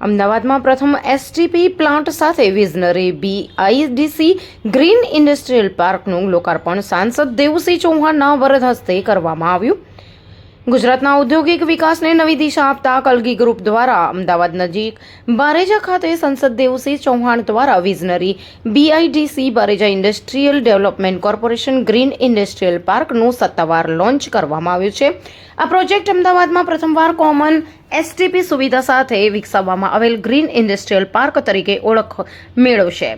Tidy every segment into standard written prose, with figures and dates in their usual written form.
અમદાવાદમાં પ્રથમ STP plant સાથે વિઝનરી બીઆઈડીસી ગ્રીન ઇન્ડસ્ટ્રીયલ પાર્કનું લોકાર્પણ સાંસદ દેવુસિંહ ચૌહાણના વરદ હસ્તે કરવામાં આવ્યું. ગુજરાતના ઔદ્યોગિક વિકાસને નવી દિશા આપતા કલગી ગ્રુપ દ્વારા અમદાવાદ નજીક બારેજા ખાતે સંસદ દેવુસિંહ ચૌહાણ દ્વારા visionary BIDC Bareja industrial development corporation green industrial પાર્કનું સત્તાવાર લોન્ચ કરવામાં આવ્યું છે. આ પ્રોજેક્ટ અમદાવાદમાં પ્રથમવાર કોમન એસટીપી સુવિધા સાથે વિકસાવવામાં આવેલ ગ્રીન ઇન્ડસ્ટ્રીયલ પાર્ક તરીકે ઓળખ મેળવશે.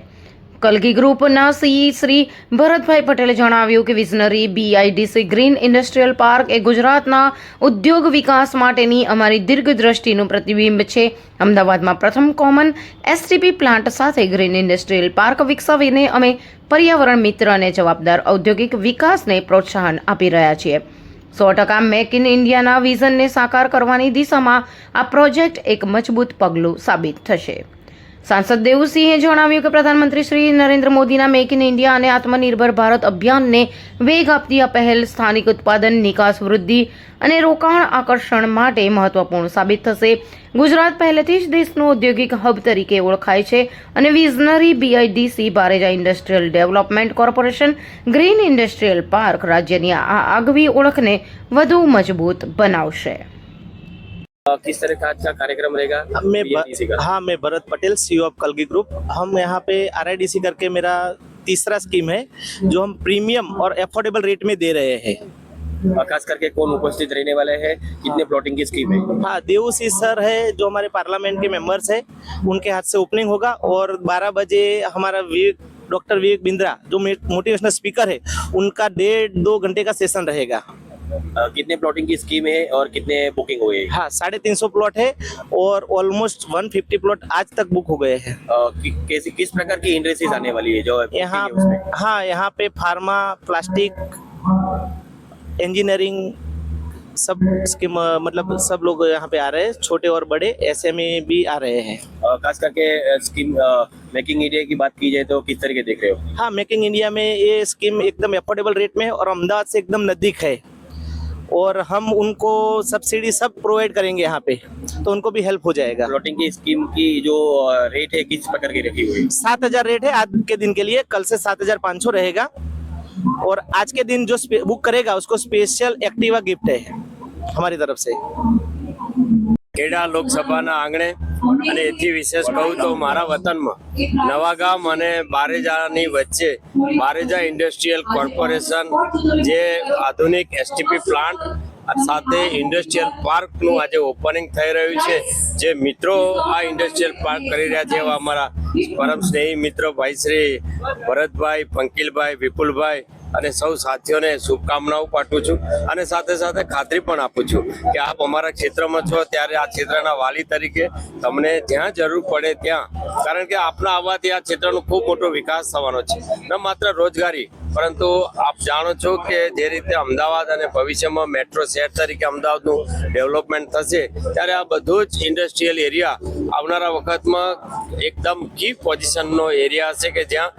કલગી ગ્રુપના સીઈ શ્રી ભરતભાઈ પટેલે જણાવ્યું કે વિઝનરી બીઆઈડીસી ગ્રીન ઇન્ડસ્ટ્રીયલ પાર્ક એ ગુજરાતના ઉદ્યોગ વિકાસ માટેની અમારી દીર્ઘદ્રષ્ટિનું પ્રતિબિંબ છે. અમદાવાદમાં પ્રથમ કોમન એસટીપી પ્લાન્ટ સાથે ગ્રીન ઇન્ડસ્ટ્રીયલ પાર્ક વિકસાવીને અમે પર્યાવરણ મિત્ર અને જવાબદાર ઔદ્યોગિક વિકાસને પ્રોત્સાહન આપી રહ્યા છીએ. 100% મેક ઇન ઇન્ડિયાના વિઝનને સાકાર કરવાની દિશામાં આ પ્રોજેક્ટ એક મજબૂત પગલું સાબિત થશે. સાંસદ દેવુસિંહે જણાવ્યું કે પ્રધાનમંત્રી શ્રી નરેન્દ્ર મોદીના મેક ઇન ઇન્ડિયા અને આત્મનિર્ભર ભારત અભિયાનને વેગ આપતી આ પહેલ સ્થાનિક ઉત્પાદન, નિકાસ વૃદ્ધિ અને રોકાણ આકર્ષણ માટે મહત્વપૂર્ણ સાબિત થશે. ગુજરાત પહેલેથી જ દેશનું ઔદ્યોગિક હબ તરીકે ઓળખાય છે અને visionary BIDC Bareja industrial development corporation green industrial park રાજ્યની આ આગવી ઓળખને વધુ મજબૂત બનાવશે. किस तरह का आज का कार्यक्रम रहेगा? मैं Bharat Patel, CEO of Kalgi group. हम यहाँ पे RIDC करके मेरा तीसरा स्कीम है जो हम प्रीमियम और अफोर्डेबल रेट में दे रहे हैं. खास करके कौन उपस्थित रहने वाले हैं? कितने प्लॉटिंग की स्कीम है? हाँ, देवसिंह सर है जो हमारे पार्लियामेंट के मेंबर्स है, उनके हाथ से ओपनिंग होगा और 12 बजे हमारा डॉक्टर विवेक बिंद्रा जो मोटिवेशनल स्पीकर है उनका 1.5-2 घंटे का सेशन रहेगा. कितने प्लॉटिंग की स्कीम है और कितने बुकिंग हुए हैं? हाँ, 350 प्लॉट है और ऑलमोस्ट 150 प्लॉट आज तक बुक हो गए हैं. किस प्रकार की इंडस्ट्रीज आने वाली है जो यहाँ हाँ, यहाँ पे फार्मा, प्लास्टिक, इंजीनियरिंग सब स्कीम मतलब सब लोग यहाँ पे आ रहे हैं. छोटे और बड़े SME भी आ रहे हैं. खास करके स्कीम मेकिंग इंडिया की बात की जाए तो किस तरीके देख रहे हो? हाँ, मेकिंग इंडिया में ये स्कीम एकदम अफोर्डेबल रेट में है और अहमदाबाद से एकदम नज़दीक है और हम उनको सब्सिडी सब प्रोवाइड करेंगे यहाँ पे, तो उनको भी हेल्प हो जाएगा. प्लॉटिंग की स्कीम की जो रेट है किस प्रकार की रखी हुई है? 7,000 रेट है आज के दिन के लिए. कल से 7,500 रहेगा और आज के दिन जो बुक करेगा उसको स्पेशल एक्टिवा गिफ्ट है हमारी तरफ से. ખેડા લોકસભાના આંગણે અને એથી વિશેષ કહું તો મારા વતનમાં નવાગામ અને બારેજાની વચ્ચે બારેજા ઇન્ડસ્ટ્રીયલ કોર્પોરેશન જે આધુનિક એસટીપી પ્લાન્ટ સાથે ઇન્ડસ્ટ્રીયલ પાર્કનું આજે ઓપનિંગ થઈ રહ્યું છે. જે મિત્રો આ ઇન્ડસ્ટ્રીયલ પાર્ક કરી રહ્યા છે એવા અમારા પરમ સ્નેહી મિત્રો ભાઈ શ્રી ભરતભાઈ, પંકિલભાઈ, વિપુલભાઈ અને સૌ સાથીઓને શુભકામનાઓ પાઠવું છું અને સાથે સાથે ખાતરી પણ આપું છું કે આપ અમારા ક્ષેત્રમાં છો ત્યારે આ ક્ષેત્રના વાલી તરીકે તમને જ્યાં જરૂર પડે ત્યાં, કારણ કે આપના આવવાથી આ ક્ષેત્રનો ખૂબ મોટો વિકાસ થવાનો છે. ન માત્ર રોજગારી પરંતુ આપ જાણો છો કે જે રીતે અમદાવાદ અને ભવિષ્યમાં મેટ્રો શહેર તરીકે અમદાવાદનું ડેવલપમેન્ટ થશે ત્યારે આ બધું જ ઇન્ડસ્ટ્રીયલ એરિયા આવનારા વખતમાં એકદમ કી પોઝિશનનો એરિયા હશે કે જ્યાં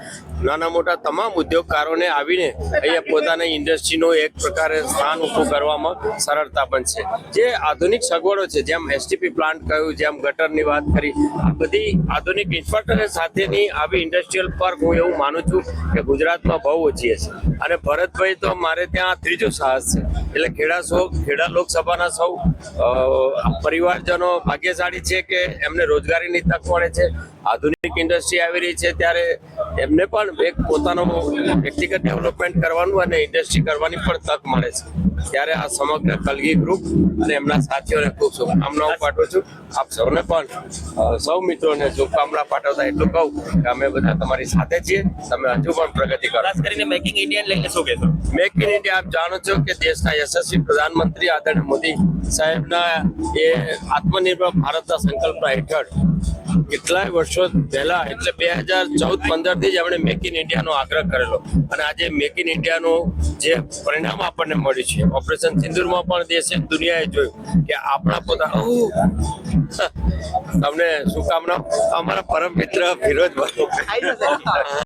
નાના મોટા તમામ ઉદ્યોગકારોને આવીને અહીંયા પોતાની ઇન્ડસ્ટ્રીનું એક પ્રકારે સ્થાન ઊભું કરવામાં સરળતા બનશે. જે આધુનિક સગવડો છે, જેમ એસટીપી પ્લાન્ટ કહ્યું, જેમ ગટરની વાત કરી, આ બધી આધુનિક ઇન્ફ્રાસ્ટ્રક્ચર સાથેની આવી ઇન્ડસ્ટ્રીયલ પાર્ક હું એવું માનું છું કે ગુજરાતમાં બહુ ઓછી હશે. અને ભરતભાઈ તો મારે ત્યાં ત્રીજો સાહસ છે. એટલે ખેડા લોકસભાના સૌ પરિવારજનો ભાગ્યશાળી છે કે એમને રોજગારીની તક મળે છે. આધુનિક ઇન્ડસ્ટ્રી આવી રહી છે ત્યારે એમને પણ એક પોતાનો વ્યક્તિગત ડેવલપમેન્ટ કરવાનું અને ઇન્ડસ્ટ્રી કરવાની પણ તક મળે છે. ત્યારે આ સમગ્ર કલગી ગ્રુપ અને એમના સાથીઓને ખૂબ શુભકામનાઓ પાઠવું છું. આપ સૌને પણ સૌ મિત્રોને શુભકામના પાઠવતા એટલું કહું કે અમે બધા તમારી સાથે છીએ. તમે હજુ પણ પ્રગતિ કરો. ખાસ કરીને મેકિંગ ઇન્ડિયા લઈને શું કહેશો? મેક ઇન ઇન્ડિયા આપ જાણો છો કે દેશના યશસ્વી પ્રધાનમંત્રી આદરણીય મોદી સાહેબના એ આત્મનિર્ભર ભારતના સંકલ્પના હેઠળ કેટલાય વર્ષો પહેલા એટલે 2014-15 થી જ આપણે મેક ઇન ઇન્ડિયાનો આગ્રહ કરેલો અને આજે મેક ઇન ઇન્ડિયાનું જે પરિણામ આપણને મળ્યું છે, ઓપરેશન સિંદૂરમાં પણ દેશે દુનિયાએ જોયું કે આપણા પોતાના તમને શુભકામનાઓ. અમારા પરમ મિત્ર ફિરોજભાઈ